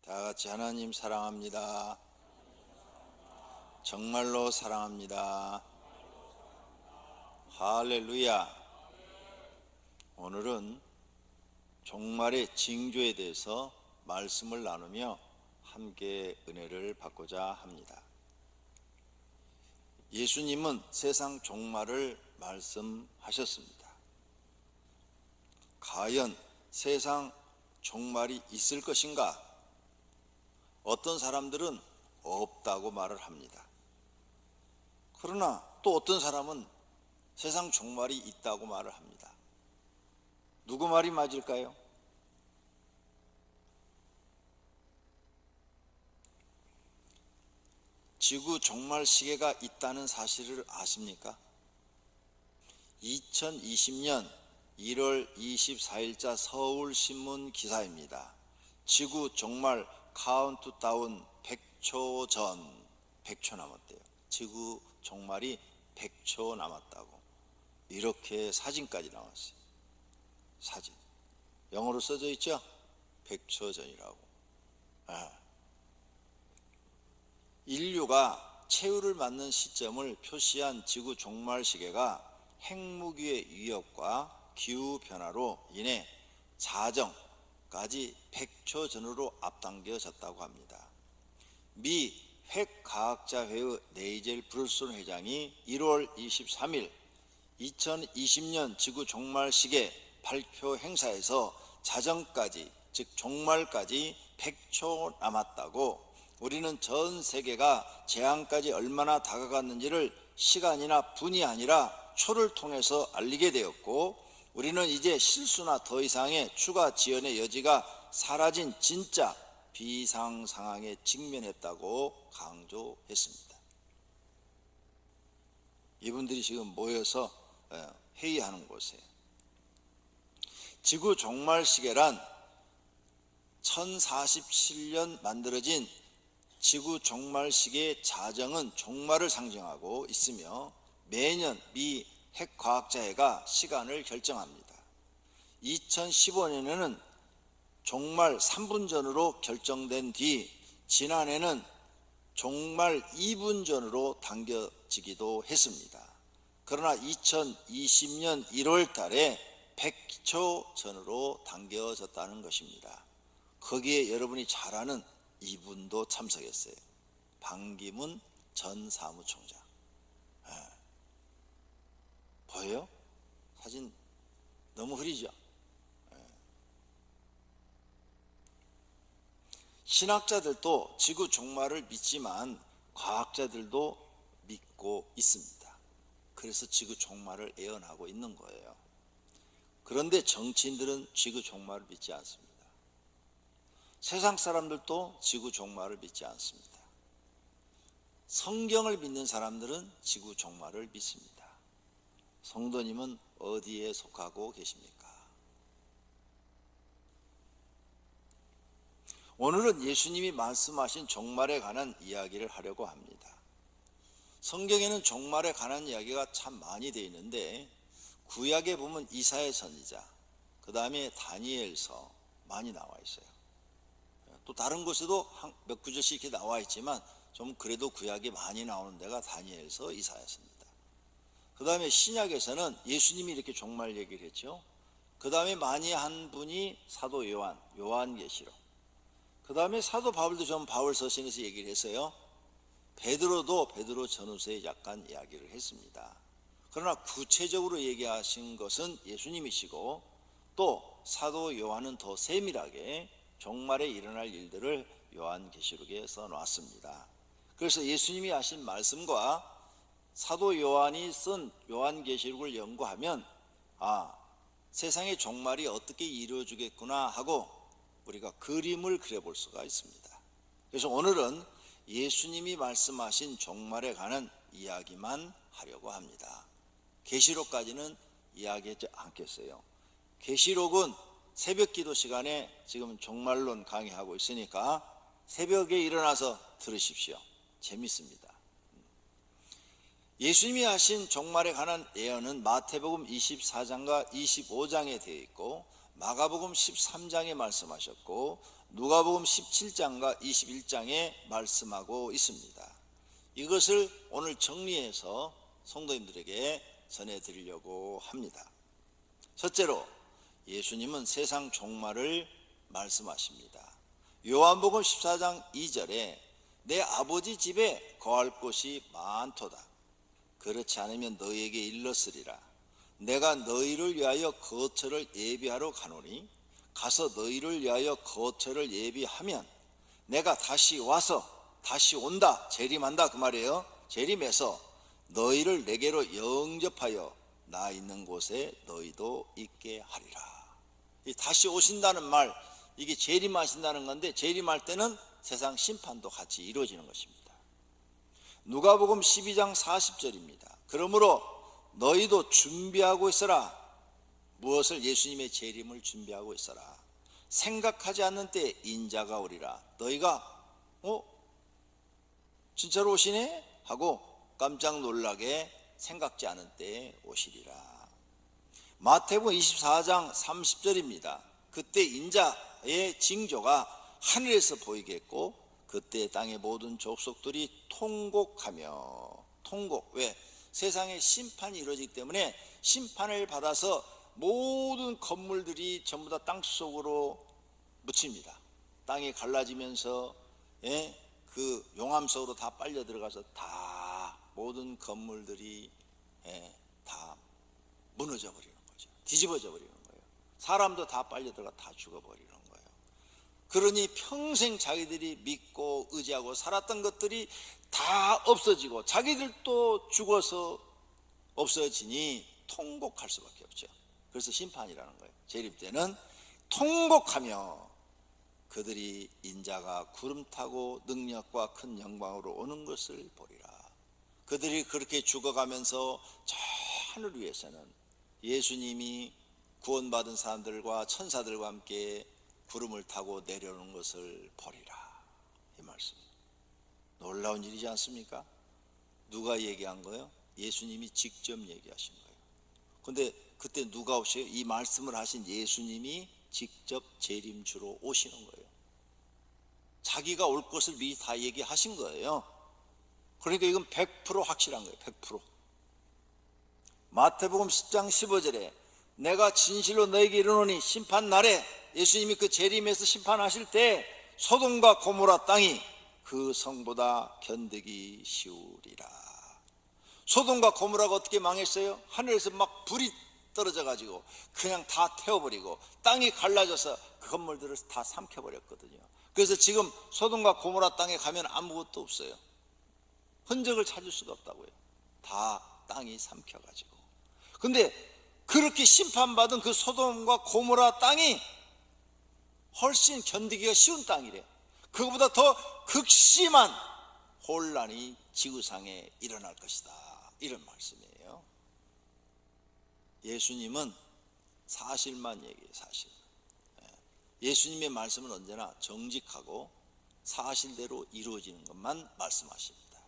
다 같이 하나님 사랑합니다. 정말로 사랑합니다. 할렐루야. 오늘은 종말의 징조에 대해서 말씀을 나누며 함께 은혜를 받고자 합니다. 예수님은 세상 종말을 말씀하셨습니다. 과연 세상 종말이 있을 것인가? 어떤 사람들은 없다고 말을 합니다. 그러나 또 어떤 사람은 세상 종말이 있다고 말을 합니다. 누구 말이 맞을까요? 지구 종말 시계가 있다는 사실을 아십니까? 2020년 1월 24일자 서울신문 기사입니다. 지구 종말 카운트다운 100초 전, 100초 남았대요. 지구 종말이 100초 남았다고. 이렇게 사진까지 나왔어요. 사진. 영어로 써져 있죠? 100초 전이라고. 인류가 최후를 맞는 시점을 표시한 지구 종말 시계가 핵무기의 위협과 기후변화로 인해 자정까지 100초 전으로 앞당겨졌다고 합니다. 미 핵과학자회의 네이젤 브루슨 회장이 1월 23일 2020년 지구 종말 시계 발표 행사에서 자정까지, 즉 종말까지 100초 남았다고, 우리는 전 세계가 재앙까지 얼마나 다가갔는지를 시간이나 분이 아니라 초를 통해서 알리게 되었고, 우리는 이제 실수나 더 이상의 추가 지연의 여지가 사라진 진짜 비상 상황에 직면했다고 강조했습니다. 이분들이 지금 모여서 회의하는 곳에 지구 종말 시계란 1047년 만들어진 지구 종말 시계의 자정은 종말을 상징하고 있으며 매년 미 핵과학자회가 시간을 결정합니다. 2015년에는 종말 3분 전으로 결정된 뒤 지난해는 종말 2분 전으로 당겨지기도 했습니다. 그러나 2020년 1월 달에 100초 전으로 당겨졌다는 것입니다. 거기에 여러분이 잘 아는 이분도 참석했어요. 반기문 전 사무총장. 보여요? 사진 너무 흐리죠? 신학자들도 지구 종말을 믿지만 과학자들도 믿고 있습니다. 그래서 지구 종말을 예언하고 있는 거예요. 그런데 정치인들은 지구 종말을 믿지 않습니다. 세상 사람들도 지구 종말을 믿지 않습니다. 성경을 믿는 사람들은 지구 종말을 믿습니다. 성도님은 어디에 속하고 계십니까? 오늘은 예수님이 말씀하신 종말에 관한 이야기를 하려고 합니다. 성경에는 종말에 관한 이야기가 참 많이 되어 있는데, 구약에 보면 이사야 선지자, 그 다음에 다니엘서 많이 나와 있어요. 또 다른 곳에도 몇 구절씩 이렇게 나와 있지만 좀 그래도 구약에 많이 나오는 데가 다니엘서, 이사야서입니다. 그 다음에 신약에서는 예수님이 이렇게 종말 얘기를 했죠. 그 다음에 많이 한 분이 사도 요한, 요한계시록. 그 다음에 사도 바울도 좀 바울 서신에서 얘기를 했어요. 베드로도 베드로 전후서에 약간 이야기를 했습니다. 그러나 구체적으로 얘기하신 것은 예수님이시고, 또 사도 요한은 더 세밀하게 종말에 일어날 일들을 요한계시록에 써놨습니다. 그래서 예수님이 하신 말씀과 사도 요한이 쓴 요한계시록을 연구하면 세상의 종말이 어떻게 이루어지겠구나 하고 우리가 그림을 그려볼 수가 있습니다. 그래서 오늘은 예수님이 말씀하신 종말에 관한 이야기만 하려고 합니다. 계시록까지는 이야기하지 않겠어요. 계시록은 새벽 기도 시간에 지금 종말론 강의하고 있으니까 새벽에 일어나서 들으십시오. 재밌습니다. 예수님이 하신 종말에 관한 예언은 마태복음 24장과 25장에 되어 있고, 마가복음 13장에 말씀하셨고, 누가복음 17장과 21장에 말씀하고 있습니다. 이것을 오늘 정리해서 성도님들에게 전해드리려고 합니다. 첫째로 예수님은 세상 종말을 말씀하십니다. 요한복음 14장 2절에 내 아버지 집에 거할 곳이 많도다. 그렇지 않으면 너희에게 일렀으리라. 내가 너희를 위하여 거처를 예비하러 가노니 가서 너희를 위하여 거처를 예비하면 내가 다시 와서 다시 온다, 재림한다 그 말이에요. 재림해서 너희를 내게로 영접하여 나 있는 곳에 너희도 있게 하리라. 이 다시 오신다는 말, 이게 재림하신다는 건데, 재림할 때는 세상 심판도 같이 이루어지는 것입니다. 누가복음 12장 40절입니다. 그러므로 너희도 준비하고 있어라. 무엇을? 예수님의 재림을 준비하고 있어라. 생각하지 않는 때에 인자가 오리라. 너희가 진짜로 오시네? 하고 깜짝 놀라게 생각지 않은 때에 오시리라. 마태복음 24장 30절입니다. 그때 인자의 징조가 하늘에서 보이겠고 그때 땅의 모든 족속들이 통곡하며, 통곡, 왜? 세상에 심판이 이루어지기 때문에 심판을 받아서 모든 건물들이 전부 다 땅속으로 묻힙니다. 땅이 갈라지면서 그 용암 속으로 다 빨려 들어가서 다 모든 건물들이 다 무너져 버리는 거죠. 뒤집어져 버리는 거예요. 사람도 다 빨려 들어가 다 죽어버리는 거예요. 그러니 평생 자기들이 믿고 의지하고 살았던 것들이 다 없어지고 자기들도 죽어서 없어지니 통곡할 수밖에 없죠. 그래서 심판이라는 거예요. 재림 때는 통곡하며 그들이 인자가 구름 타고 능력과 큰 영광으로 오는 것을 보리라. 그들이 그렇게 죽어가면서 저 하늘 위에서는 예수님이 구원받은 사람들과 천사들과 함께 구름을 타고 내려오는 것을 보리라. 이 말씀 놀라운 일이지 않습니까? 누가 얘기한 거예요? 예수님이 직접 얘기하신 거예요. 그런데 그때 누가 오셔요? 이 말씀을 하신 예수님이 직접 재림주로 오시는 거예요. 자기가 올 것을 미리 다 얘기하신 거예요. 그러니까 이건 100% 확실한 거예요. 100%. 마태복음 10장 15절에 내가 진실로 너에게 이르노니 심판 날에, 예수님이 그 재림에서 심판하실 때 소돔과 고모라 땅이 그 성보다 견디기 쉬우리라. 소돔과 고모라가 어떻게 망했어요? 하늘에서 막 불이 떨어져 가지고 그냥 다 태워버리고 땅이 갈라져서 그 건물들을 다 삼켜버렸거든요. 그래서 지금 소돔과 고모라 땅에 가면 아무것도 없어요. 흔적을 찾을 수가 없다고요. 다 땅이 삼켜가지고. 근데 그렇게 심판받은 그 소돔과 고모라 땅이 훨씬 견디기가 쉬운 땅이래요. 그거보다 더 극심한 혼란이 지구상에 일어날 것이다, 이런 말씀이에요. 예수님은 사실만 얘기해요. 사실. 예수님의 말씀은 언제나 정직하고 사실대로 이루어지는 것만 말씀하십니다.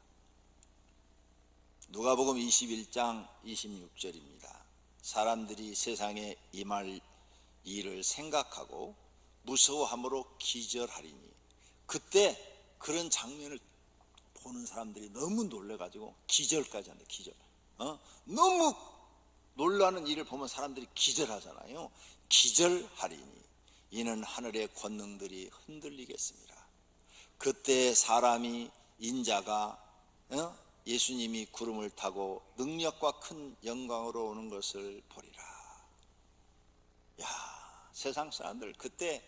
누가복음 21장 26절입니다. 사람들이 세상에 임할 일을 생각하고 무서워함으로 기절하리니. 그때 그런 장면을 보는 사람들이 너무 놀래가지고 기절까지 한다. 기절. 너무 놀라는 일을 보면 사람들이 기절하잖아요. 기절하리니 이는 하늘의 권능들이 흔들리겠습니다. 그때 사람이, 인자가 예수님이 구름을 타고 능력과 큰 영광으로 오는 것을 보리라. 야, 세상 사람들 그때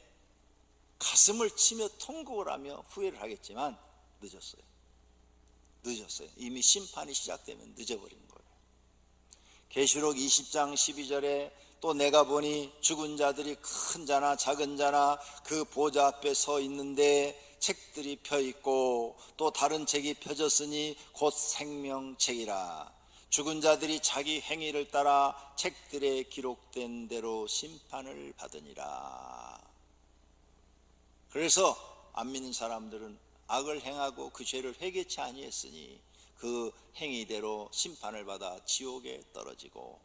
가슴을 치며 통곡을 하며 후회를 하겠지만 늦었어요. 이미 심판이 시작되면 늦어버린 거예요. 계시록 20장 12절에 또 내가 보니 죽은 자들이 큰 자나 작은 자나 그 보좌 앞에 서 있는데 책들이 펴 있고 또 다른 책이 펴졌으니 곧 생명책이라. 죽은 자들이 자기 행위를 따라 책들에 기록된 대로 심판을 받으니라. 그래서 안 믿는 사람들은 악을 행하고 그 죄를 회개치 아니했으니 그 행위대로 심판을 받아 지옥에 떨어지고,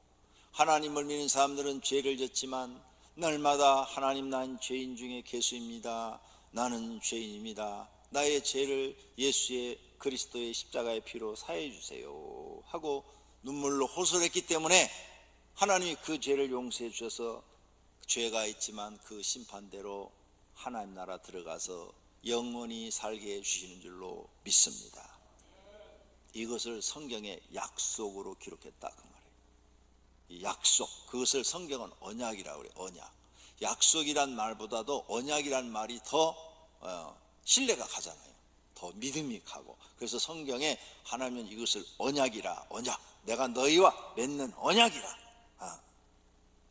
하나님을 믿는 사람들은 죄를 졌지만 날마다 하나님 난 죄인 중에 괴수입니다, 나는 죄인입니다. 나의 죄를 예수의 그리스도의 십자가의 피로 사해 주세요 하고 눈물로 호소했기 때문에 하나님이 그 죄를 용서해 주셔서 죄가 있지만 그 심판대로 하나님 나라 들어가서 영원히 살게 해주시는 줄로 믿습니다. 이것을 성경에 약속으로 기록했다 그 말이에요. 이 약속, 그것을 성경은 언약이라고 그래요. 언약. 약속이란 말보다도 언약이란 말이 더 신뢰가 가잖아요. 더 믿음이 가고. 그래서 성경에 하나님은 이것을 언약이라, 언약, 내가 너희와 맺는 언약이라.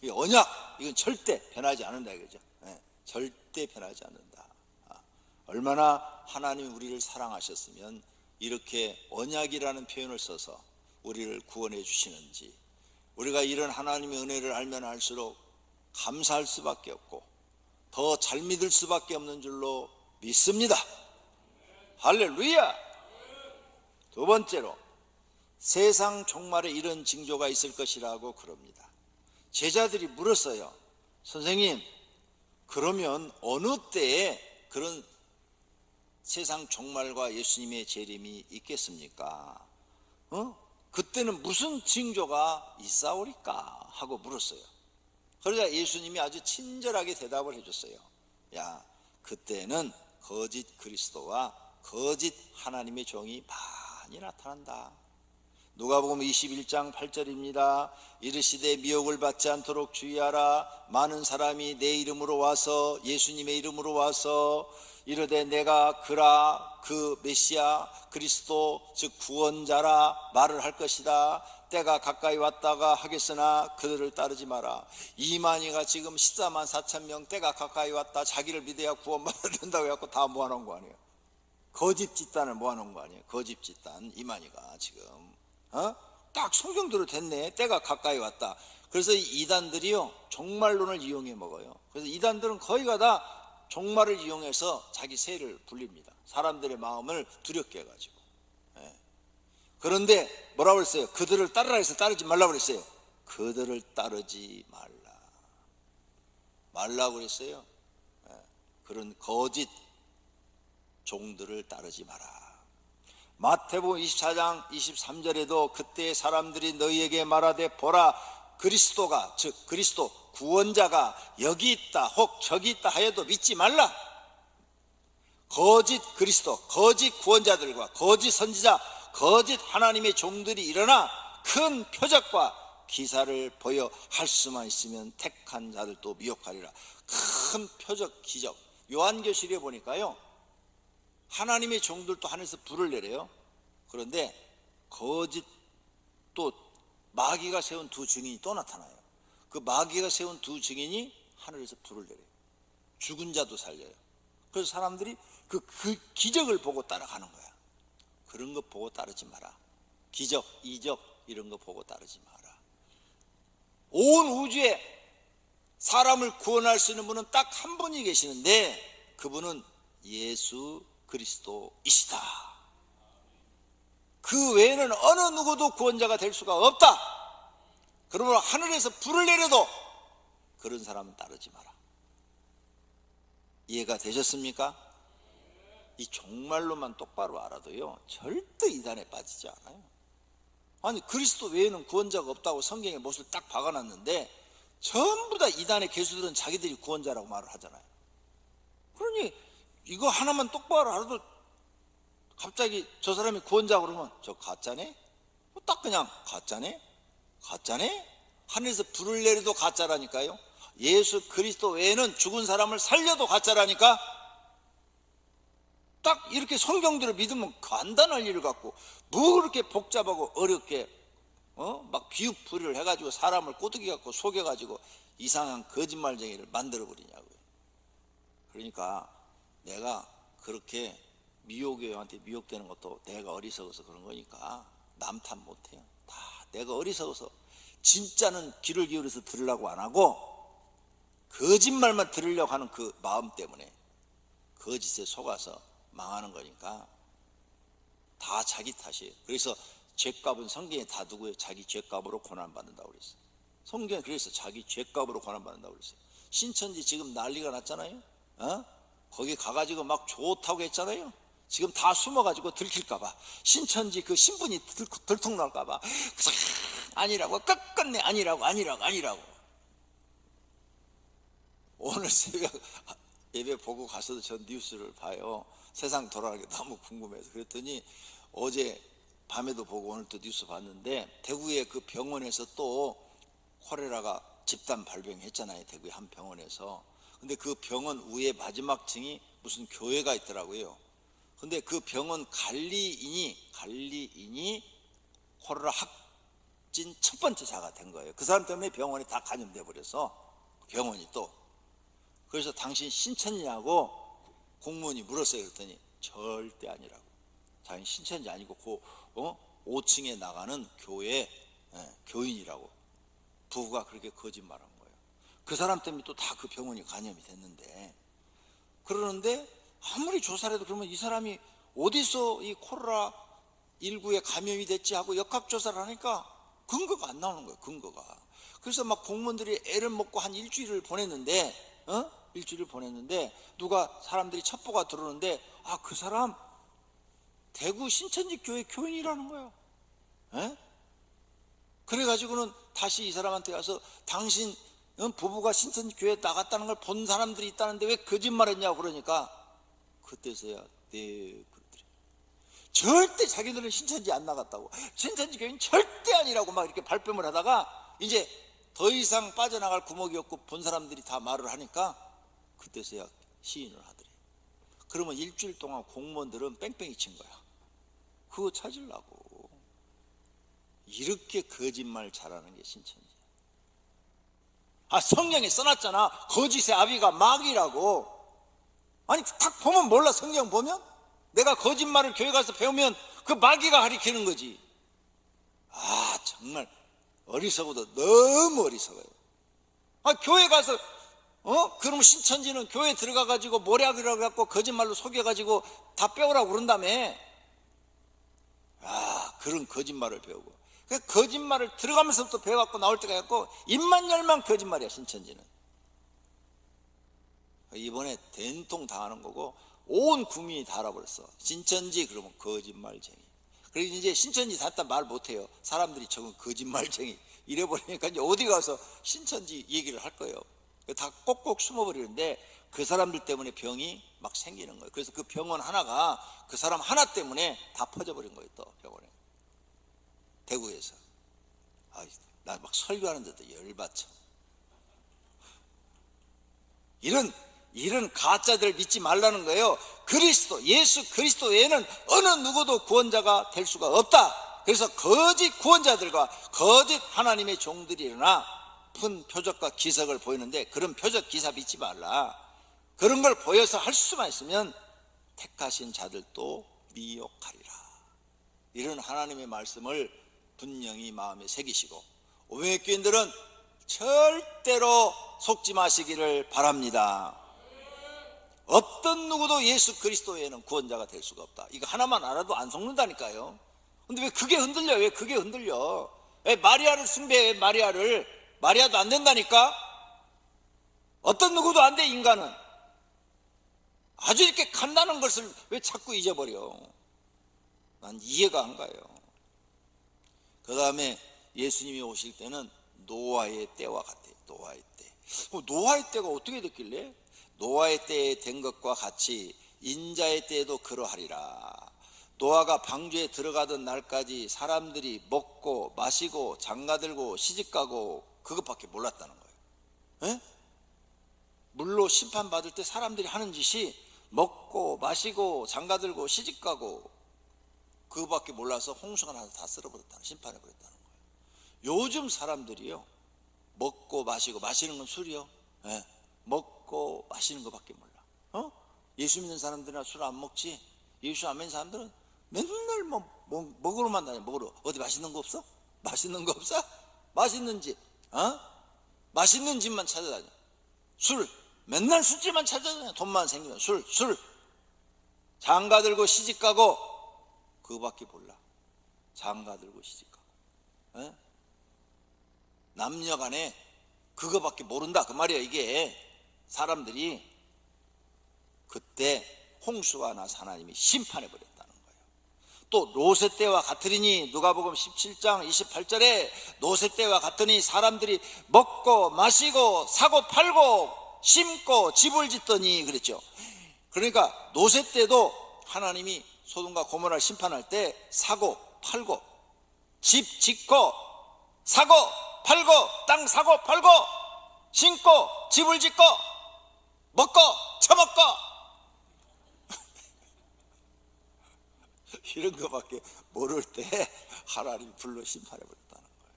이 언약, 이건 절대 변하지 않는다 이거죠. 절대 변하지 않는다. 얼마나 하나님이 우리를 사랑하셨으면 이렇게 언약이라는 표현을 써서 우리를 구원해 주시는지, 우리가 이런 하나님의 은혜를 알면 알수록 감사할 수밖에 없고 더 잘 믿을 수밖에 없는 줄로 믿습니다. 할렐루야. 두 번째로, 세상 종말에 이런 징조가 있을 것이라고 그럽니다. 제자들이 물었어요. 선생님, 그러면 어느 때에 그런 세상 종말과 예수님의 재림이 있겠습니까? 그때는 무슨 징조가 있사오리까? 하고 물었어요. 그러자 예수님이 아주 친절하게 대답을 해줬어요. 야, 그때는 거짓 그리스도와 거짓 하나님의 종이 많이 나타난다. 누가복음 21장 8절입니다. 이르시되 미혹을 받지 않도록 주의하라. 많은 사람이 내 이름으로 와서, 예수님의 이름으로 와서 이르되 내가 그라, 그 메시아 그리스도 즉 구원자라 말을 할 것이다. 때가 가까이 왔다가 하겠으나 그들을 따르지 마라. 이만희가 지금 14만 4천 명, 때가 가까이 왔다, 자기를 믿어야 구원받아야 된다고 해갖고 다 모아놓은 거 아니에요. 거짓 집단을 모아놓은 거 아니에요. 거짓 집단. 이만희가 지금 딱 성경대로 됐네. 때가 가까이 왔다. 그래서 이 이단들이요, 종말론을 이용해 먹어요. 그래서 이단들은 거의가 다 종말을 이용해서 자기 세를 불립니다. 사람들의 마음을 두렵게 해가지고. 그런데 뭐라고 그랬어요? 그들을 따르라 해서 따르지 말라고 그랬어요. 그들을 따르지 말라고 그랬어요. 그런 거짓 종들을 따르지 마라. 마태복음 24장 23절에도 그때 사람들이 너희에게 말하되 보라, 그리스도가, 즉 그리스도 구원자가 여기 있다 혹 저기 있다 하여도 믿지 말라. 거짓 그리스도, 거짓 구원자들과 거짓 선지자, 거짓 하나님의 종들이 일어나 큰 표적과 기사를 보여 할 수만 있으면 택한 자들도 미혹하리라. 큰 표적, 기적. 요한계시록에 보니까요, 하나님의 종들도 하늘에서 불을 내려요. 그런데 거짓 또 마귀가 세운 두 증인이 또 나타나요. 그 마귀가 세운 두 증인이 하늘에서 불을 내려요. 죽은 자도 살려요. 그래서 사람들이 그 기적을 보고 따라가는 거야. 그런 거 보고 따르지 마라. 기적, 이적 이런 거 보고 따르지 마라. 온 우주에 사람을 구원할 수 있는 분은 딱 한 분이 계시는데 그분은 예수 그리스도이시다. 그 외에는 어느 누구도 구원자가 될 수가 없다. 그러므로 하늘에서 불을 내려도 그런 사람은 따르지 마라. 이해가 되셨습니까? 이 종말로만 똑바로 알아도요, 절대 이단에 빠지지 않아요. 아니, 그리스도 외에는 구원자가 없다고 성경에 못을 딱 박아놨는데 전부 다 이단의 개수들은 자기들이 구원자라고 말을 하잖아요. 그러니 이거 하나만 똑바로 알아도 갑자기 저 사람이 구원자 그러면 저 가짜네? 딱 그냥 가짜네? 가짜네? 하늘에서 불을 내려도 가짜라니까요. 예수 그리스도 외에는 죽은 사람을 살려도 가짜라니까. 딱 이렇게 성경대로 믿으면 간단할 일을 갖고 뭐 그렇게 복잡하고 어렵게 막 비읍풀이를 해가지고 사람을 꼬드기 갖고 속여가지고 이상한 거짓말쟁이를 만들어버리냐고요. 그러니까 내가 그렇게 미혹교회한테 미혹되는 것도 내가 어리석어서 그런 거니까 남 탓 못해요. 다 내가 어리석어서 진짜는 귀를 기울여서 들으려고 안 하고 거짓말만 들으려고 하는 그 마음 때문에 거짓에 속아서 망하는 거니까 다 자기 탓이에요. 그래서 죄값은 성경에 다 두고요. 자기 죄값으로 고난받는다고 그랬어요. 성경에 그래서 자기 죄값으로 고난받는다고 그랬어요. 신천지 지금 난리가 났잖아요. 거기 가가지고 막 좋다고 했잖아요. 지금 다 숨어가지고 들킬까봐, 신천지 그 신분이 들통날까봐 아니라고, 끝끝내 아니라고. 오늘 새벽 예배 보고 가서도 전 뉴스를 봐요. 세상 돌아가는 게 너무 궁금해서. 그랬더니 어제 밤에도 보고 오늘 또 뉴스 봤는데, 대구의 그 병원에서 또 콜레라가 집단 발병했잖아요. 대구의 한 병원에서. 근데 그 병원 위에 마지막 층이 무슨 교회가 있더라고요. 근데 그 병원 관리인이 콜레라 확진 첫 번째 자가 된 거예요. 그 사람 때문에 병원이 다 감염돼 버려서, 병원이 또. 그래서 당신 신천지냐고 공무원이 물었어요. 그랬더니 절대 아니라고. 자기 신천지 아니고 그 5층에 나가는 교회 교인이라고. 부부가 그렇게 거짓말한 거예요. 그 사람 때문에 또 다 그 병원이 감염이 됐는데, 그러는데 아무리 조사를 해도 그러면 이 사람이 어디서 이 코로나19에 감염이 됐지 하고 역학조사를 하니까 근거가 안 나오는 거예요. 근거가. 그래서 막 공무원들이 애를 먹고 한 일주일을 보냈는데, 누가 사람들이 첩보가 들어오는데, 아, 그 사람 대구 신천지 교회 교인이라는 거예요. 그래가지고는 다시 이 사람한테 가서, 당신 부부가 신천지 교회에 나갔다는 걸 본 사람들이 있다는데 왜 거짓말했냐고 그러니까, 그때서야 그러더래. 절대 자기들은 신천지 안 나갔다고, 신천지 교회는 절대 아니라고 막 이렇게 발뺌을 하다가 이제 더 이상 빠져나갈 구멍이 없고 본 사람들이 다 말을 하니까 그때서야 시인을 하더래. 그러면 일주일 동안 공무원들은 뺑뺑이 친 거야. 그거 찾으려고. 이렇게 거짓말 잘하는 게 신천지야. 성경에 써놨잖아. 거짓의 아비가 마귀라고. 아니, 딱 보면 몰라. 성경 보면 내가 거짓말을 교회 가서 배우면 그 마귀가 가리키는 거지. 정말 어리석어도 너무 어리석어요. 교회 가서 그럼 신천지는 교회 들어가가지고 모략이라고 해갖고 거짓말로 속여가지고 다 빼오라고 그런다며. 그런 거짓말을 배우고, 그 거짓말을 들어가면서부터 배워갖고 나올 때가 있고, 입만 열면 거짓말이야. 신천지는 이번에 된통 당하는 거고, 온 국민이 다 알아버렸어. 신천지 그러면 거짓말쟁이. 그래서 이제 신천지 다다 말 못해요. 사람들이 저건 거짓말쟁이 이래버리니까 이제 어디 가서 신천지 얘기를 할 거예요. 다 꼭꼭 숨어버리는데, 그 사람들 때문에 병이 막 생기는 거예요. 그래서 그 병원 하나가 그 사람 하나 때문에 다 퍼져버린 거예요. 또 병원에, 대구에서. 나 막 설교하는데도 열받쳐. 이런 가짜들 믿지 말라는 거예요. 예수 그리스도 외에는 어느 누구도 구원자가 될 수가 없다. 그래서 거짓 구원자들과 거짓 하나님의 종들이 일어나 큰 표적과 기적을 보이는데, 그런 표적 기사 믿지 말라. 그런 걸 보여서 할 수만 있으면 택하신 자들도 미혹하리라. 이런 하나님의 말씀을 분명히 마음에 새기시고, 오병이교인들은 절대로 속지 마시기를 바랍니다. 어떤 누구도 예수 그리스도 외에는 구원자가 될 수가 없다. 이거 하나만 알아도 안 속는다니까요. 근데 왜 그게 흔들려? 왜 마리아를 숭배해? 마리아도 안 된다니까. 어떤 누구도 안 돼. 인간은 아주 이렇게 간단한 것을 왜 자꾸 잊어버려? 난 이해가 안 가요. 그 다음에 예수님이 오실 때는 노아의 때와 같아요. 노아의 때. 노아의 때가 어떻게 됐길래? 노아의 때에 된 것과 같이 인자의 때에도 그러하리라. 노아가 방주에 들어가던 날까지 사람들이 먹고 마시고 장가들고 시집가고 그것밖에 몰랐다는 거예요. 물로 심판받을 때 사람들이 하는 짓이 먹고 마시고 장가들고 시집가고 그것밖에 몰라서 홍수가 나서 다 쓸어버렸다는, 심판해버렸다는 거예요. 요즘 사람들이요, 먹고 마시고, 마시는 건 술이요. 먹고 마시는 것밖에 몰라. 예수 믿는 사람들이나 술 안 먹지. 예수 안 믿는 사람들은 맨날 먹으러만 다녀. 먹으러. 어디 맛있는 거 없어? 맛있는 거 없어? 맛있는 집, 맛있는 집만 찾아다녀. 술, 맨날 술집만 찾아다녀. 돈만 생기면 술. 장가들고 시집가고 그거밖에 몰라. 장가들고 시집가고. 남녀간에 그거밖에 모른다 그 말이야. 이게 사람들이 그때 홍수가 나서 하나님이 심판해 버렸다는 거예요. 또 노새 때와 같으리니 누가복음 17장 28절에 노새 때와 같으니 사람들이 먹고 마시고 사고 팔고 심고 집을 짓더니 그랬죠. 그러니까 노새 때도 하나님이 소돔과 고모라를 심판할 때 사고 팔고 집 짓고 사고 팔고 땅 사고 팔고 심고 집을 짓고 먹고 처먹고 이런 것밖에 모를 때 하나님이 불로 심판해 버렸다는 거예요.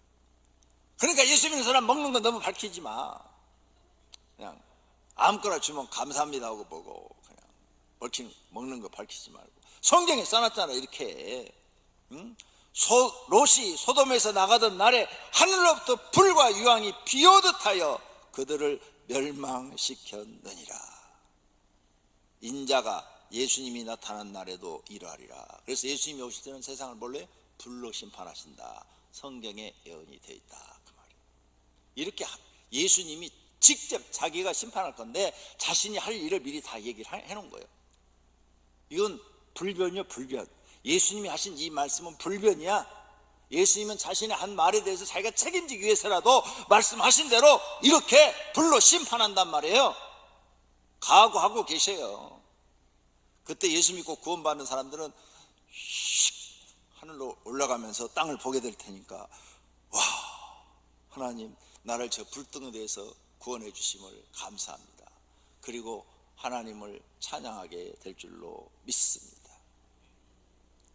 그러니까 예수 믿는 사람 먹는 거 너무 밝히지 마. 그냥 아무거나 주면 감사합니다 하고 보고 그냥 얽힌 먹는 거 밝히지 말고. 성경에 써놨잖아 이렇게. 롯이 소돔에서 나가던 날에 하늘로부터 불과 유황이 비오듯 하여 그들을 멸망시켰느니라. 인자가 예수님이 나타난 날에도 이러하리라. 그래서 예수님이 오실 때는 세상을 몰래 불로 심판하신다. 성경에 예언이 되어 있다 그 말이에요. 이렇게 예수님이 직접 자기가 심판할 건데 자신이 할 일을 미리 다 얘기를 해놓은 거예요. 이건 불변이요 불변. 예수님이 하신 이 말씀은 불변이야. 예수님은 자신의 한 말에 대해서 자기가 책임지기 위해서라도 말씀하신 대로 이렇게 불로 심판한단 말이에요. 각오하고 계셔요. 그때 예수 믿고 구원받는 사람들은 하늘로 올라가면서 땅을 보게 될 테니까 와 하나님 나를 저 불등에대해서 구원해 주심을 감사합니다. 그리고 하나님을 찬양하게 될 줄로 믿습니다.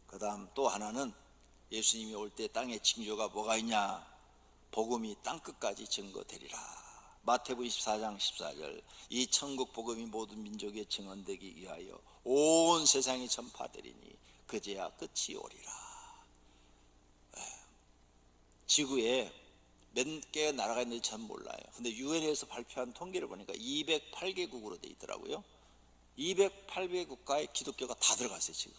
그 다음 또 하나는 예수님이 올 때 땅의 징조가 뭐가 있냐. 복음이 땅끝까지 증거되리라. 마태복음 24장 14절 이 천국 복음이 모든 민족에 증언되기 위하여 온 세상이 전파되리니 그제야 끝이 오리라. 지구에 몇 개의 나라가 있는지 전 몰라요. 근데 유엔에서 발표한 통계를 보니까 208개국으로 돼 있더라고요. 208개 국가에 기독교가 다 들어갔어요. 지금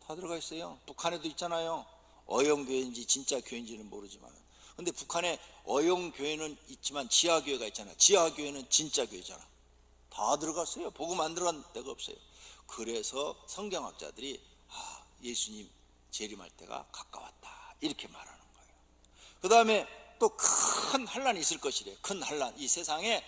다 들어가 있어요. 북한에도 있잖아요. 어영교회인지 진짜 교회인지는 모르지만 근데 북한에 어영교회는 있지만 지하교회가 있잖아요. 지하교회는 진짜 교회잖아. 다 들어갔어요. 복음 안 들어간 데가 없어요. 그래서 성경학자들이 예수님 재림할 때가 가까웠다 이렇게 말하는 거예요. 그 다음에 또 큰 환란이 있을 것이래. 큰 환란. 이 세상에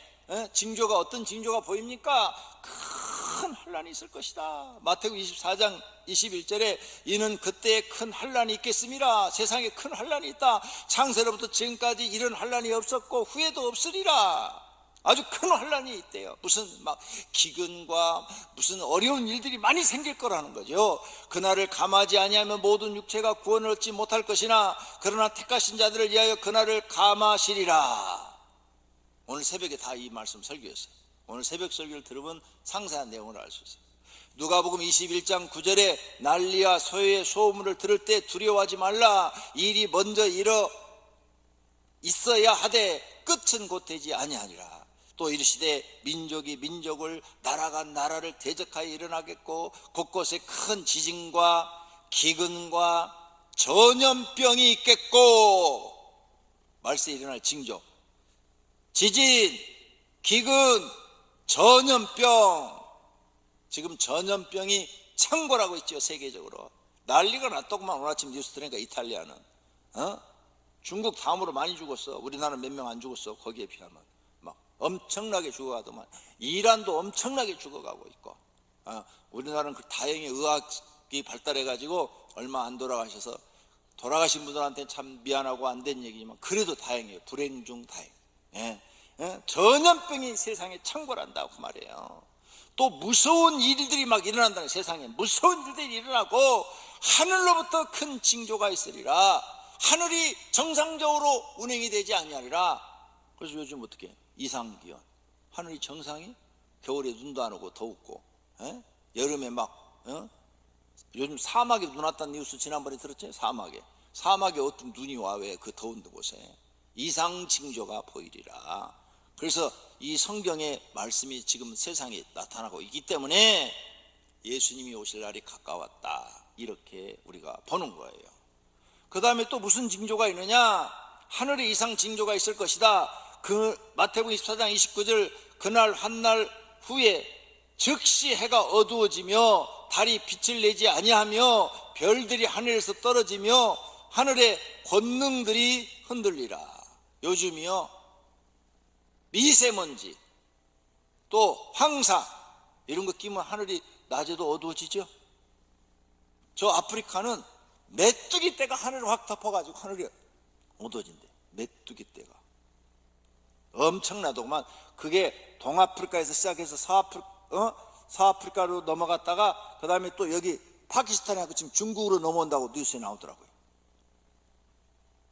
징조가 어떤 징조가 보입니까? 큰 환란이 있을 것이다. 마태복음 24장 21절에 이는 그때에 큰 환란이 있겠음이라. 세상에 큰 환란이 있다. 창세로부터 지금까지 이런 환란이 없었고 후에도 없으리라. 아주 큰 환란이 있대요. 무슨 막 기근과 무슨 어려운 일들이 많이 생길 거라는 거죠. 그날을 감하지 아니하면 모든 육체가 구원을 얻지 못할 것이나 그러나 택하신 자들을 위하여 그날을 감하시리라. 오늘 새벽에 다 이 말씀 설교했어요. 오늘 새벽 설교를 들으면 상세한 내용을 알 수 있어요. 누가복음 21장 9절에 난리와 소요의 소음을 들을 때 두려워하지 말라. 일이 먼저 있어야 하되 끝은 곧 되지 아니하니라. 또 이르시되 민족이 민족을 나라가 나라를 대적하여 일어나겠고 곳곳에 큰 지진과 기근과 전염병이 있겠고. 말세에 일어날 징조 지진, 기근, 전염병. 지금 전염병이 창궐하고 있죠. 세계적으로 난리가 났더구만. 오늘 아침 뉴스 들으니까 이탈리아는 중국 다음으로 많이 죽었어. 우리나라는 몇 명 안 죽었어. 거기에 비하면 막 엄청나게 죽어가더만. 이란도 엄청나게 죽어가고 있고 우리나라는 다행히 의학이 발달해가지고 얼마 안 돌아가셔서 돌아가신 분들한테는 참 미안하고 안 된 얘기지만 그래도 다행이에요. 불행 중 다행. 전염병이 세상에 창궐한다고 말이에요. 또 무서운 일들이 막 일어난다는. 세상에 무서운 일들이 일어나고 하늘로부터 큰 징조가 있으리라. 하늘이 정상적으로 운행이 되지 아니하리라. 그래서 요즘 어떻게 이상기온, 하늘이 정상이 겨울에 눈도 안 오고 더웠고 여름에 막 요즘 사막에 눈 왔다는 뉴스 지난번에 들었죠. 사막에 어떤 눈이 와. 왜 그 더운 곳에 이상 징조가 보이리라. 그래서 이 성경의 말씀이 지금 세상에 나타나고 있기 때문에 예수님이 오실 날이 가까웠다 이렇게 우리가 보는 거예요. 그 다음에 또 무슨 징조가 있느냐. 하늘에 이상 징조가 있을 것이다. 그 마태복음 24장 29절 그날 한 날 후에 즉시 해가 어두워지며 달이 빛을 내지 아니하며 별들이 하늘에서 떨어지며 하늘의 권능들이 흔들리라. 요즘이요, 미세먼지 또 황사 이런 거 끼면 하늘이 낮에도 어두워지죠. 저 아프리카는 메뚜기 떼가 하늘을 확 덮어가지고 하늘이 어두워진대. 메뚜기 떼가 엄청나더구만. 그게 동아프리카에서 시작해서 서아프리카로 넘어갔다가 그 다음에 또 여기 파키스탄하고 지금 중국으로 넘어온다고 뉴스에 나오더라고요.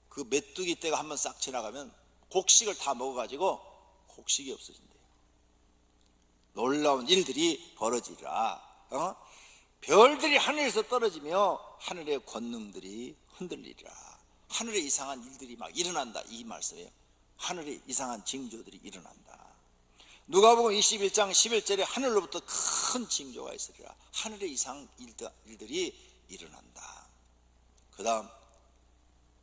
그 메뚜기 떼가 한번 싹 지나가면 곡식을 다 먹어가지고 곡식이 없어진대요. 놀라운 일들이 벌어지리라. 별들이 하늘에서 떨어지며 하늘의 권능들이 흔들리리라. 하늘에 이상한 일들이 막 일어난다, 이 말씀이에요. 하늘에 이상한 징조들이 일어난다. 누가복음 21장 11절에 하늘로부터 큰 징조가 있으리라. 하늘에 이상한 일들이 일어난다. 그 다음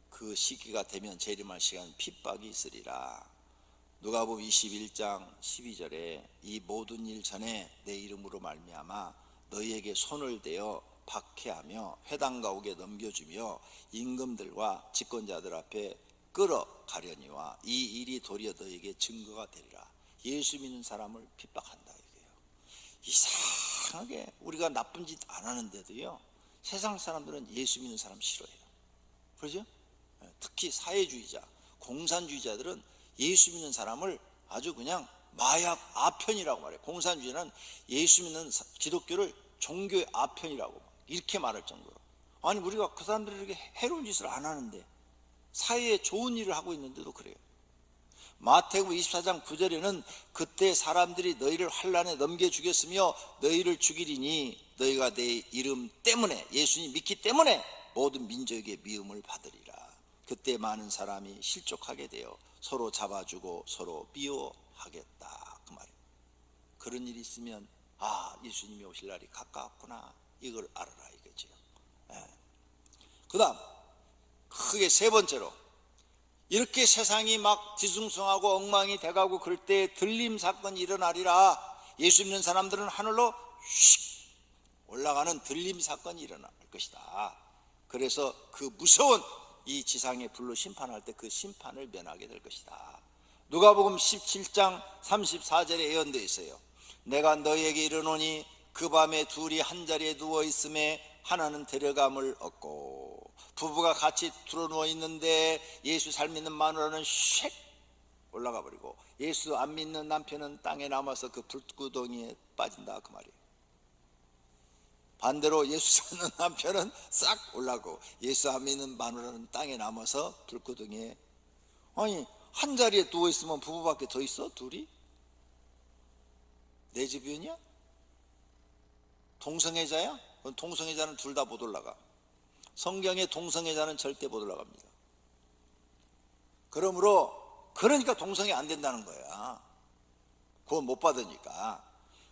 그 시기가 되면 재림할 시간 핍박이 있으리라. 누가복음 21장 12절에 이 모든 일 전에 내 이름으로 말미암아 너희에게 손을 대어 박해하며 회당 가옥에 넘겨주며 임금들과 집권자들 앞에 끌어가려니와 이 일이 도리어 너희에게 증거가 되리라. 예수 믿는 사람을 핍박한다 이거예요. 이상하게 우리가 나쁜 짓 안 하는데도요, 세상 사람들은 예수 믿는 사람 싫어해요. 그렇죠? 특히 사회주의자, 공산주의자들은 예수 믿는 사람을 아주 그냥 마약 아편이라고 말해요. 공산주의는 예수 믿는 기독교를 종교의 아편이라고 이렇게 말할 정도로. 아니 우리가 그 사람들에게 해로운 짓을 안 하는데, 사회에 좋은 일을 하고 있는데도 그래요. 마태복음 24장 9절에는 그때 사람들이 너희를 환난에 넘겨 주겠으며 너희를 죽이리니 너희가 내 이름 때문에, 예수님 믿기 때문에 모든 민족에게 미움을 받으리라. 그때 많은 사람이 실족하게 되어 서로 잡아주고 서로 미워하겠다 그 말이에요. 그런 일이 있으면 예수님이 오실 날이 가까웠구나, 이걸 알아라 이거죠. 그 다음 크게 세 번째로, 이렇게 세상이 막 뒤숭숭하고 엉망이 돼가고 그럴 때 들림 사건이 일어나리라. 예수 믿는 사람들은 하늘로 슉 올라가는 들림 사건이 일어날 것이다. 그래서 그 무서운 이 지상의 불로 심판할 때 그 심판을 면하게 될 것이다. 누가복음 17장 34절에 예언되어 있어요. 내가 너희에게 이르노니 그 밤에 둘이 한 자리에 누워 있음에 하나는 데려감을 얻고, 부부가 같이 들어누워 있는데 예수 잘 믿는 마누라는 쉑 올라가 버리고 예수 안 믿는 남편은 땅에 남아서 그 불구덩이에 빠진다 그 말이에요. 반대로 예수 믿는 남편은 싹 올라가고 예수 안 믿는 마누라는 땅에 남아서 불구덩이에. 아니 한 자리에 누워 있으면 부부밖에 더 있어? 둘이? 레즈비언이야? 동성애자야? 동성애자는 둘 다 못 올라가. 성경에 동성애자는 절대 못 올라갑니다. 그러니까 동성애 안 된다는 거야. 구원 못 받으니까.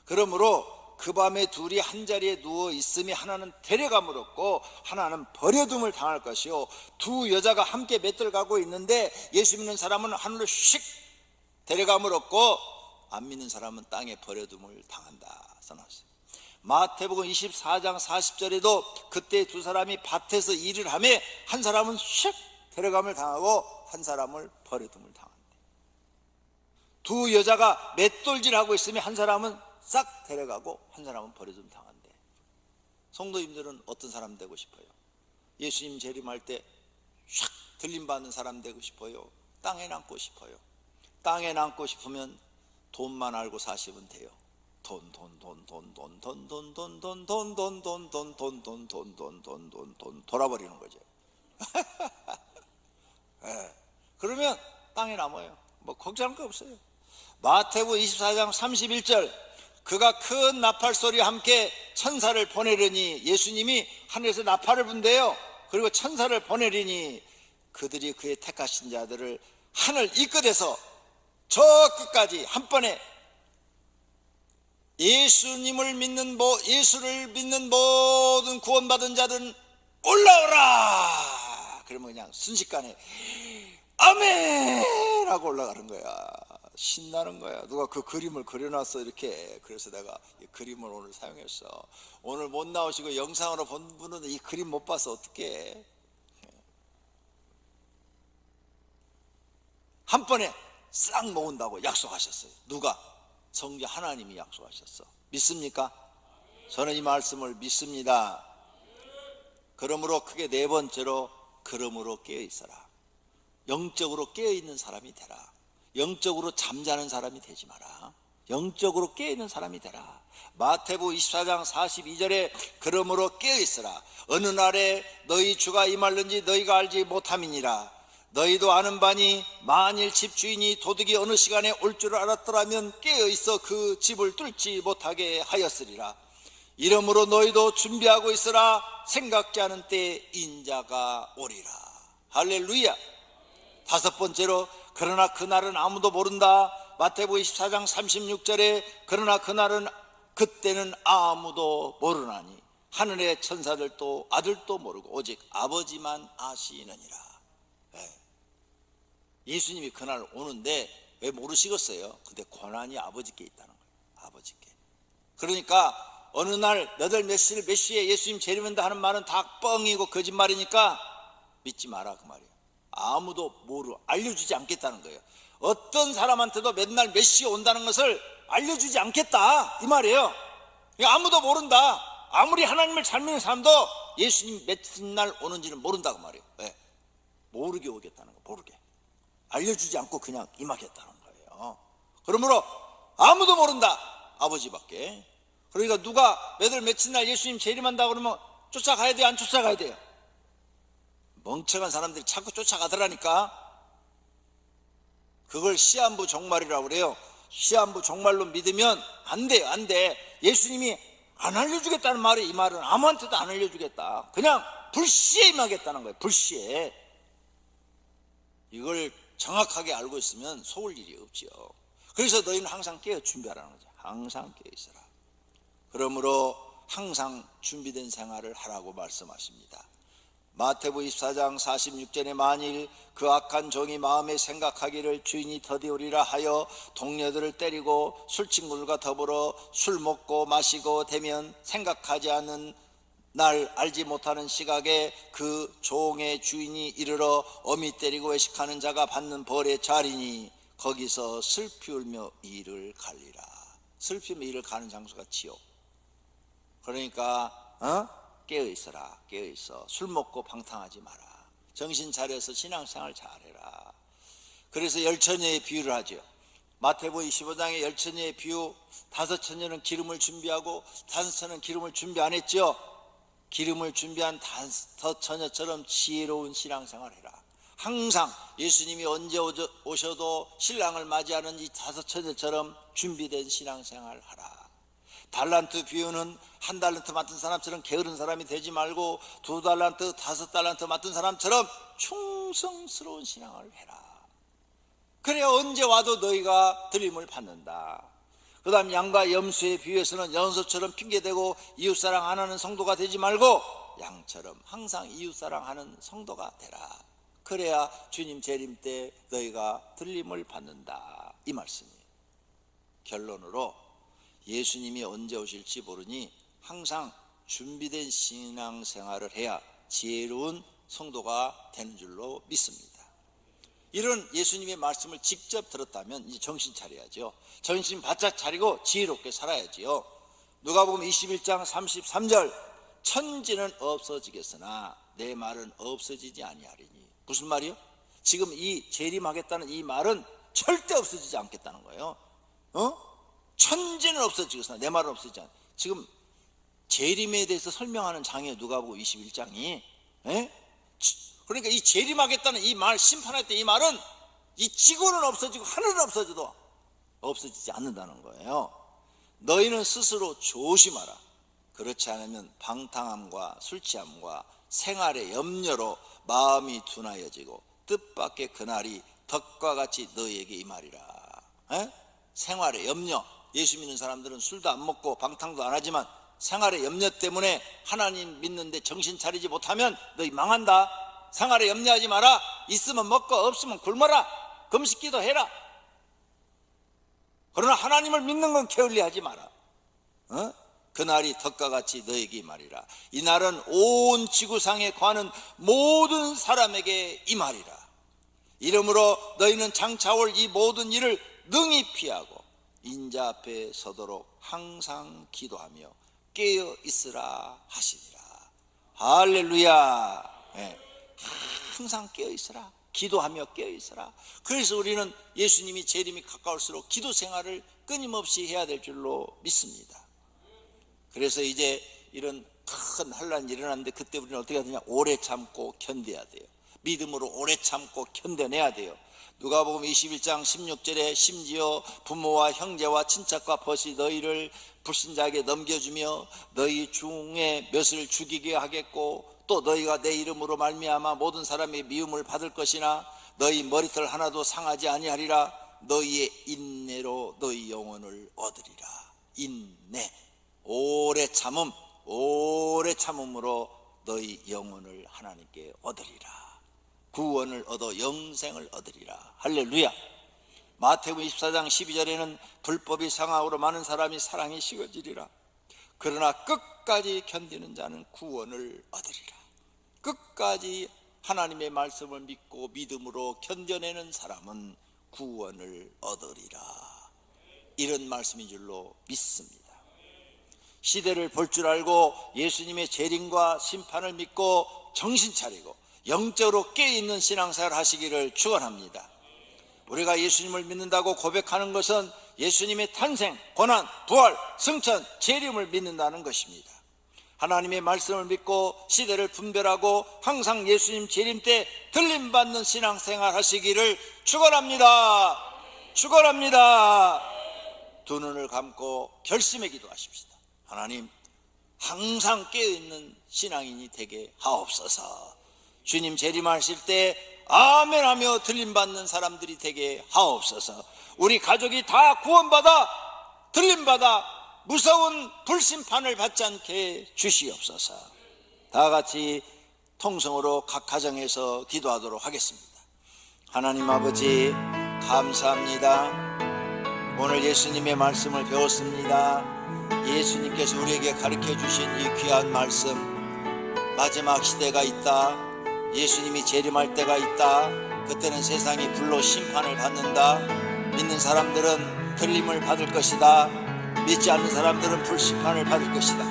그러므로 그 밤에 둘이 한 자리에 누워 있음이 하나는 데려감을 얻고 하나는 버려둠을 당할 것이요, 두 여자가 함께 맷들 가고 있는데 예수 믿는 사람은 하늘로 슉 데려감을 얻고 안 믿는 사람은 땅에 버려둠을 당한다 써놨어요. 마태복음 24장 40절에도 그때 두 사람이 밭에서 일을 하며 한 사람은 슉 데려감을 당하고 한 사람을 버려둠을 당한대. 두 여자가 맷돌질하고 있으면 한 사람은 싹 데려가고 한 사람은 버려둠 당한대. 성도님들은 어떤 사람 되고 싶어요? 예수님 재림할 때 샥 들림받는 사람 되고 싶어요? 땅에 남고 싶어요? 땅에 남고 싶으면 돈만 알고 사시면 돼요. 돈 돌아버리는 거죠. 그러면 땅에 남아요. 뭐 걱정할 거 없어요. 마태복음 24장 31절, 그가 큰 나팔 소리와 함께 천사를 보내려니, 예수님이 하늘에서 나팔을 분대요. 그리고 천사를 보내리니 그들이 그의 택하신 자들을 하늘 이 끝에서 저 끝까지 한 번에 예수를 믿는 모든 구원받은 자들은 올라오라. 그러면 그냥 순식간에 아멘 하고 올라가는 거야. 신나는 거야. 누가 그 그림을 그려놨어 이렇게. 그래서 내가 이 그림을 오늘 사용했어. 오늘 못 나오시고 영상으로 본 분은 이 그림 못 봐서 어떡해. 한 번에 싹 모은다고 약속하셨어요. 누가? 성자 하나님이 약속하셨어. 믿습니까? 저는 이 말씀을 믿습니다. 그러므로 크게 네 번째로, 그러므로 깨어있어라. 영적으로 깨어있는 사람이 되라. 영적으로 잠자는 사람이 되지 마라. 영적으로 깨어있는 사람이 되라. 마태복음 24장 42절에 그러므로 깨어있어라. 어느 날에 너희 주가 임할는지 너희가 알지 못함이니라. 너희도 아는 바니 만일 집주인이 도둑이 어느 시간에 올 줄 알았더라면 깨어있어 그 집을 뚫지 못하게 하였으리라. 이러므로 너희도 준비하고 있으라. 생각지 않은 때에 인자가 오리라. 할렐루야. 다섯 번째로, 그러나 그날은 아무도 모른다. 마태복음 24장 36절에 그러나 그때는 아무도 모르나니 하늘의 천사들도 아들도 모르고 오직 아버지만 아시느니라. 예수님이 그날 오는데 왜 모르시겠어요? 근데 권한이 아버지께 있다는 거예요. 아버지께. 그러니까 어느 날 몇 시에 예수님 재림한다 하는 말은 다 뻥이고 거짓말이니까 믿지 마라 그 말이에요. 아무도 알려주지 않겠다는 거예요. 어떤 사람한테도 맨날 몇 시에 온다는 것을 알려주지 않겠다 이 말이에요. 아무도 모른다. 아무리 하나님을 잘 믿는 사람도 예수님 몇날 오는지는 모른다 그 말이에요. 왜? 모르게 오겠다는 거. 모르게 알려주지 않고 그냥 임하겠다는 거예요. 그러므로 아무도 모른다. 아버지밖에. 그러니까 누가 며칠 날 예수님 재림한다 그러면 쫓아가야 돼요? 안 쫓아가야 돼요? 멍청한 사람들이 자꾸 쫓아가더라니까. 그걸 시한부 종말이라고 그래요. 시한부 종말로 믿으면 안 돼요. 안 돼. 예수님이 안 알려주겠다는 말이, 이 말은 아무한테도 안 알려주겠다. 그냥 불시에 임하겠다는 거예요. 불시에. 이걸 정확하게 알고 있으면 속을 일이 없죠. 그래서 너희는 항상 깨어 준비하라는 거죠. 항상 깨어 있어라. 그러므로 항상 준비된 생활을 하라고 말씀하십니다. 마태복음 24장 46절에 만일 그 악한 종이 마음에 생각하기를 주인이 더디오리라 하여 동료들을 때리고 술친구들과 더불어 술 먹고 마시고 되면 생각하지 않는 날 알지 못하는 시각에 그 종의 주인이 이르러 어미 때리고 외식하는 자가 받는 벌의 자리니 거기서 슬피 울며 이를 갈리라. 슬피 울며 이를 가는 장소가 지옥. 그러니까 깨어있어라. 깨어있어. 술 먹고 방탕하지 마라. 정신 차려서 신앙생활 잘해라. 그래서 열처녀의 비유를 하죠. 마태복음 25장의 열처녀의 비유, 5처녀는 기름을 준비하고 5처녀는 기름을 준비 안 했죠. 기름을 준비한 5처녀처럼 지혜로운 신앙생활 해라. 항상 예수님이 언제 오셔도 신랑을 맞이하는 이 5처녀처럼 준비된 신앙생활 하라. 달란트 비유는 1달란트 맡은 사람처럼 게으른 사람이 되지 말고 2달란트, 5달란트 맡은 사람처럼 충성스러운 신앙을 해라. 그래야 언제 와도 너희가 들림을 받는다. 그 다음 양과 염소의 비유에서는 염소처럼 핑계대고 이웃사랑 안 하는 성도가 되지 말고 양처럼 항상 이웃사랑하는 성도가 되라. 그래야 주님 재림 때 너희가 들림을 받는다. 이 말씀이에요. 결론으로 예수님이 언제 오실지 모르니 항상 준비된 신앙생활을 해야 지혜로운 성도가 되는 줄로 믿습니다. 이런 예수님의 말씀을 직접 들었다면 이제 정신 차려야죠. 정신 바짝 차리고 지혜롭게 살아야지요. 누가복음 21장 33절 천지는 없어지겠으나 내 말은 없어지지 아니하리니. 무슨 말이요? 지금 이 재림하겠다는 이 말은 절대 없어지지 않겠다는 거예요. 천지는 없어지겠으나 내 말은 없어지지 않아. 지금 재림에 대해서 설명하는 장이에요. 누가복음 21장이. 그러니까 이 재림하겠다는 이 말, 심판할 때 이 말은 이 지구는 없어지고 하늘은 없어져도 없어지지 않는다는 거예요. 너희는 스스로 조심하라. 그렇지 않으면 방탕함과 술취함과 생활의 염려로 마음이 둔하여지고 뜻밖의 그날이 덕과 같이 너희에게 임하리라. 생활의 염려. 예수 믿는 사람들은 술도 안 먹고 방탕도 안 하지만 생활의 염려 때문에 하나님 믿는데 정신 차리지 못하면 너희 망한다. 생활에 염려하지 마라. 있으면 먹고 없으면 굶어라. 금식기도 해라. 그러나 하나님을 믿는 건 게을리하지 마라. 그날이 덕과 같이 너에게 말이라. 이 날은 온 지구상에 거하는 모든 사람에게 이 말이라. 이러므로 너희는 장차 올 이 모든 일을 능히 피하고 인자 앞에 서도록 항상 기도하며 깨어 있으라 하시니라. 할렐루야. 네. 항상 깨어 있으라. 기도하며 깨어 있으라. 그래서 우리는 예수님이 재림이 가까울수록 기도 생활을 끊임없이 해야 될 줄로 믿습니다. 그래서 이제 이런 큰 환란이 일어났는데 그때 우리는 어떻게 해야 되냐? 오래 참고 견뎌야 돼요. 믿음으로 오래 참고 견뎌내야 돼요. 누가복음 21장 16절에 심지어 부모와 형제와 친척과 벗이 너희를 불신자에게 넘겨주며 너희 중에 몇을 죽이게 하겠고 또 너희가 내 이름으로 말미암아 모든 사람의 미움을 받을 것이나 너희 머리털 하나도 상하지 아니하리라. 너희의 인내로 너희 영혼을 얻으리라. 인내, 오래 참음, 오래 참음으로 너희 영혼을 하나님께 얻으리라. 구원을 얻어 영생을 얻으리라. 할렐루야. 마태복음 24장 12절에는 불법이 상하으로 많은 사람이 사랑이 식어지리라. 그러나 끝까지 견디는 자는 구원을 얻으리라. 끝까지 하나님의 말씀을 믿고 믿음으로 견뎌내는 사람은 구원을 얻으리라. 이런 말씀인 줄로 믿습니다. 시대를 볼 줄 알고 예수님의 재림과 심판을 믿고 정신 차리고 영적으로 깨어있는 신앙생활 하시기를 축원합니다. 우리가 예수님을 믿는다고 고백하는 것은 예수님의 탄생, 고난, 부활, 승천, 재림을 믿는다는 것입니다. 하나님의 말씀을 믿고 시대를 분별하고 항상 예수님 재림 때 들림받는 신앙생활 하시기를 축원합니다. 축원합니다. 두 눈을 감고 결심해 기도하십시다. 하나님, 항상 깨어있는 신앙인이 되게 하옵소서. 주님 재림하실 때 아멘 하며 들림받는 사람들이 되게 하옵소서. 우리 가족이 다 구원받아 들림받아 무서운 불심판을 받지 않게 주시옵소서. 다 같이 통성으로 각 가정에서 기도하도록 하겠습니다. 하나님 아버지, 감사합니다. 오늘 예수님의 말씀을 배웠습니다. 예수님께서 우리에게 가르쳐 주신 이 귀한 말씀, 마지막 시대가 있다. 예수님이 재림할 때가 있다. 그때는 세상이 불로 심판을 받는다. 믿는 사람들은 들림을 받을 것이다. 믿지 않는 사람들은 불심판을 받을 것이다.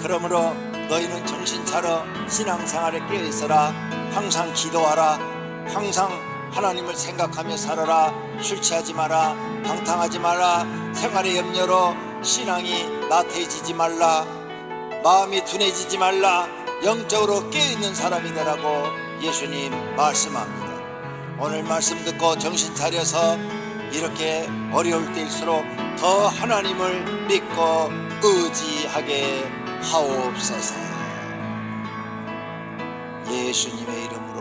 그러므로 너희는 정신 차려 신앙생활에 깨어있어라. 항상 기도하라. 항상 하나님을 생각하며 살아라. 술 취하지 마라. 방탕하지 마라. 생활의 염려로 신앙이 나태해지지 말라. 마음이 둔해지지 말라. 영적으로 깨어있는 사람이 되라고 예수님 말씀합니다. 오늘 말씀 듣고 정신 차려서 이렇게 어려울 때일수록 더 하나님을 믿고 의지하게 하옵소서. 예수님의 이름으로